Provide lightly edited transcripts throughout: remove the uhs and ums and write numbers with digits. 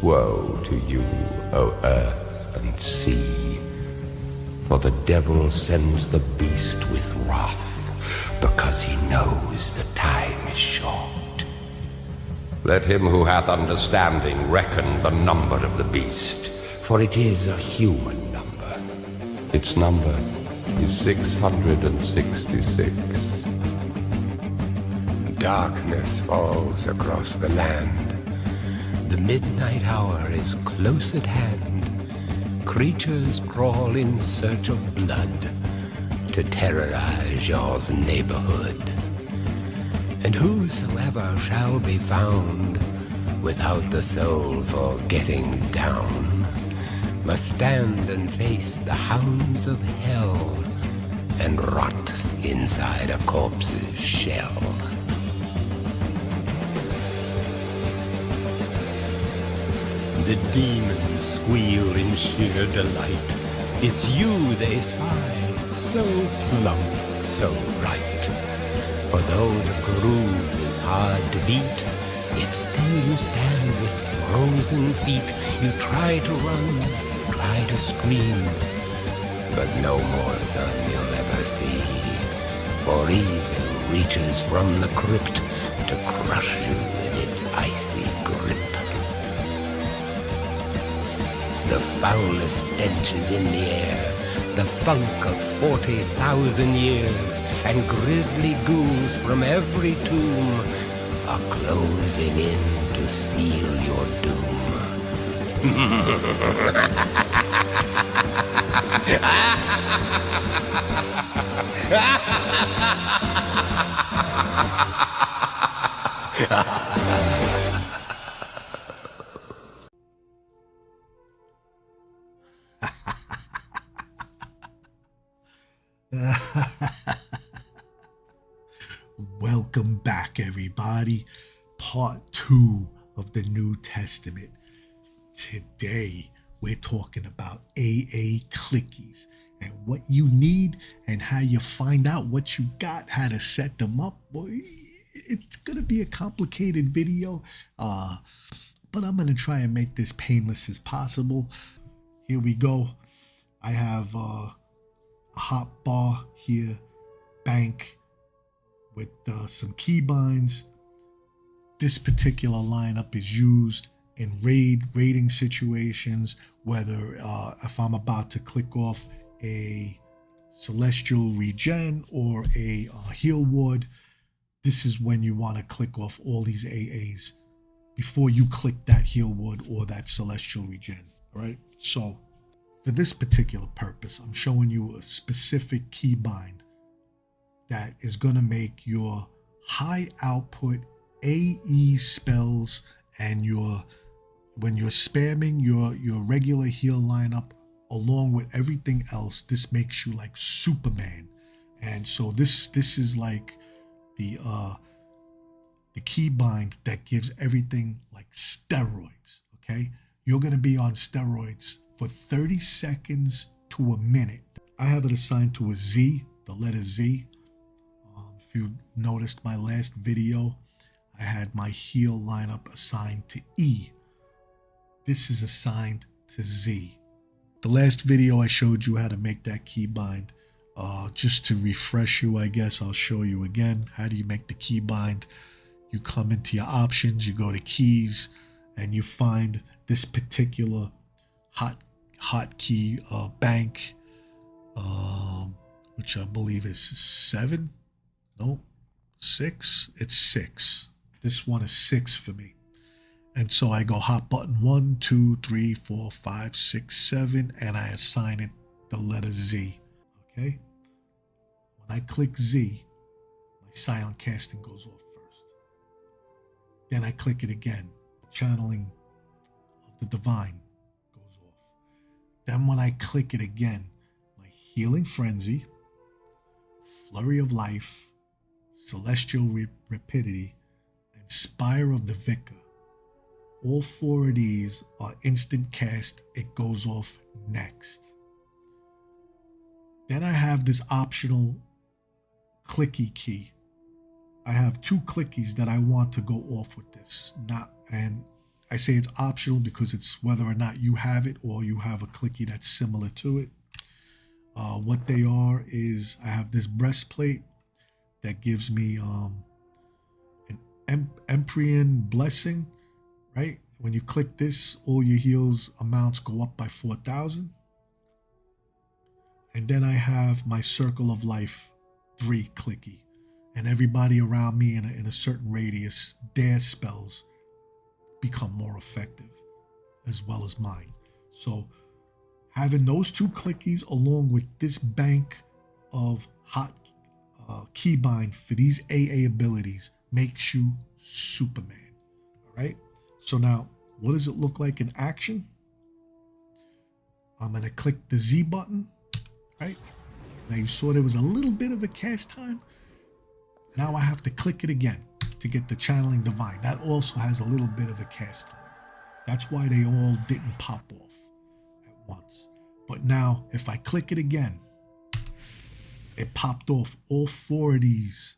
Woe to you, O earth and sea, for the devil sends the beast with wrath, because he knows the time is short. Let him who hath understanding reckon the number of the beast, for it is a human number. Its number is 666. Darkness falls across the land. The midnight hour is close at hand. Creatures crawl in search of blood to terrorize your neighborhood. And whosoever shall be found without the soul for getting down must stand and face the hounds of hell and rot inside a corpse's shell. The demons squeal in sheer delight. It's you they spy, so plump, so right. For though the groove is hard to beat, yet still you stand with frozen feet. You try to run, try to scream, but no more sun you'll ever see. For evil reaches from the crypt to crush you in its icy grip. The foulest stench is in the air, the funk of 40,000 years, and grisly ghouls from every tomb are closing in to seal your doom. Welcome back, everybody. Part 2 of the New Testament. Today, we're talking about AA clickies and what you need and how you find out what you got, how to set them up. Boy, it's going to be a complicated video, but I'm going to try and make this painless as possible. Here we go. I have a hot bar here, bank, with some key binds. This particular lineup is used in raiding situations, whether if I'm about to click off a celestial regen or a heal ward. This is when you want to click off all these AAs before you click that heal ward or that celestial regen. All right, so for this particular purpose, I'm showing you a specific key bind that is going to make your high output AE spells and when you're spamming your regular heal lineup along with everything else, this makes you like Superman. And so this is like the key bind that gives everything like steroids. Okay, you're going to be on steroids for 30 seconds to a minute. I have it assigned to a Z, the letter Z. If you noticed my last video, I had my heal lineup assigned to E. This is assigned to Z. The last video I showed you how to make that key bind. Just to refresh you, I guess I'll show you again. How do you make the key bind? You come into your options, you go to keys, and you find this particular hotkey bank, which I believe is 7. No, 6. It's 6. This one is 6 for me. And so I go hot button 1, 2, 3, 4, 5, 6, 7, and I assign it the letter Z. Okay? When I click Z, my silent casting goes off first. Then I click it again. Channeling of the divine goes off. Then when I click it again, my healing frenzy, flurry of life, celestial rapidity, and spire of the vicar. All 4 of these are instant cast. It goes off next. Then I have this optional Clickie key. I have 2 clickies that I want to go off with this. And I say it's optional because it's whether or not you have it or you have a clicky that's similar to it. What they are is I have this breastplate that gives me an Emprian blessing, right? When you click this, all your heals amounts go up by 4,000. And then I have my Circle of Life 3 clicky. And everybody around me in a certain radius, their spells become more effective as well as mine. So having those two clickies along with this bank of hot keybind for these AA abilities makes you Superman. All right. So now, what does it look like in action? I'm going to click the Z button, right? Now you saw there was a little bit of a cast time. Now I have to click it again to get the channeling divine. That also has a little bit of a cast time. That's why they all didn't pop off at once. But now if I click it again, it popped off all 4 of these.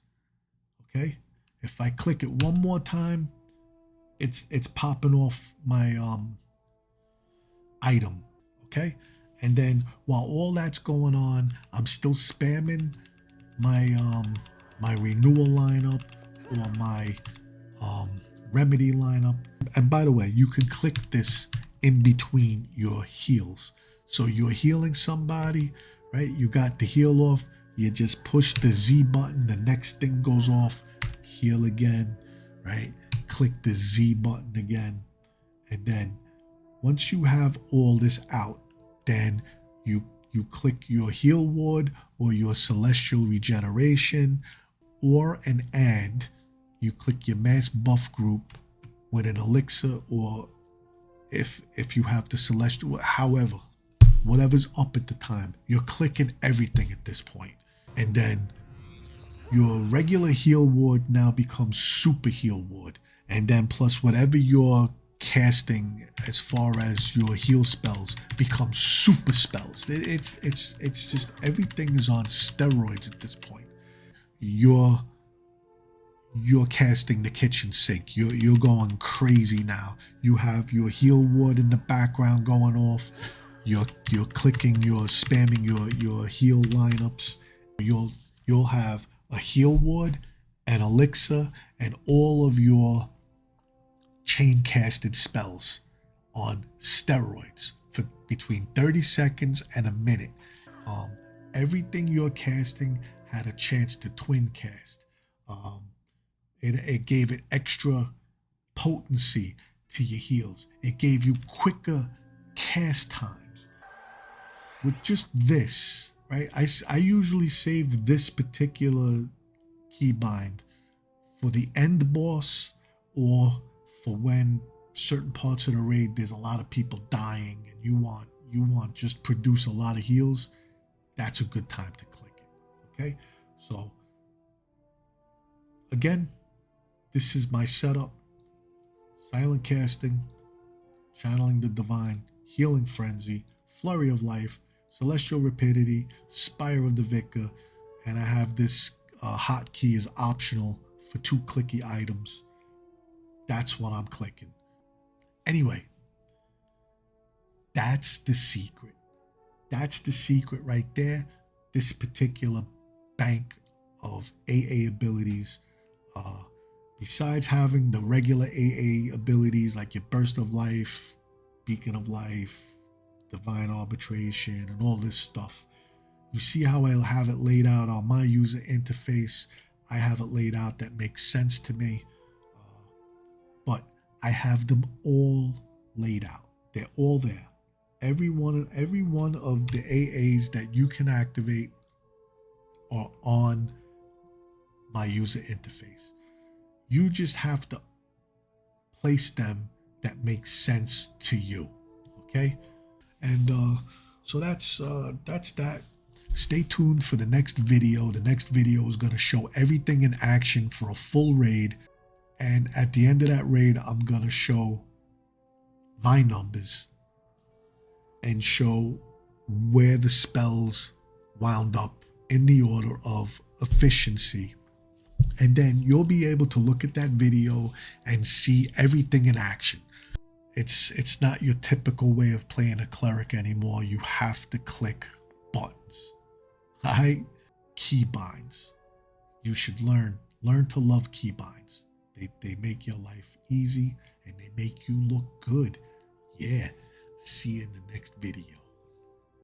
Okay. If I click it one more time, it's popping off my item. Okay. And then while all that's going on, I'm still spamming my my renewal lineup or my remedy lineup. And by the way, you can click this in between your heals. So you're healing somebody, right? You got the heal off. You just push the Z button. The next thing goes off. Heal again, right? Click the Z button again. And then once you have all this out, then you click your heal ward or your celestial regeneration, or an and you click your mass buff group with an elixir, or if you have the celestial, however, whatever's up at the time, you're clicking everything at this point. And then your regular heal ward now becomes super heal ward, and then plus whatever you're casting as far as your heal spells become super spells. It's just everything is on steroids at this point. You're casting the kitchen sink. You're going crazy now. You have your heal ward in the background going off. You're clicking, you're spamming your heal lineups. You'll have a heal ward, an elixir, and all of your chain casted spells on steroids for between 30 seconds and a minute. Everything you're casting had a chance to twin cast. It gave it extra potency to your heals. It gave you quicker cast times. With just this, right? I usually save this particular keybind for the end boss, or for when certain parts of the raid there's a lot of people dying and you want just produce a lot of heals. That's a good time to click it. Okay, so again, this is my setup: silent casting, channeling the divine, healing frenzy, flurry of life, celestial rapidity, spire of the vicar, and I have this hotkey is optional for 2 clicky items. That's what I'm clicking. Anyway, that's the secret. That's the secret right there. This particular bank of AA abilities, besides having the regular AA abilities like your Burst of Life, Beacon of Life, Divine Arbitration, and all this stuff. You see how I have it laid out on my user interface. I have it laid out that makes sense to me. But I have them all laid out. They're all there. Every one of the AAs that you can activate are on my user interface. You just have to place them that make sense to you. Okay? And so that's that. Stay tuned for the next video. The next video is going to show everything in action for a full raid. And at the end of that raid, I'm going to show my numbers and show where the spells wound up in the order of efficiency. And then you'll be able to look at that video and see everything in action. It's not your typical way of playing a cleric anymore. You have to click buttons. All right? Key binds. You should learn to love key binds. They make your life easy and they make you look good. Yeah. See you in the next video.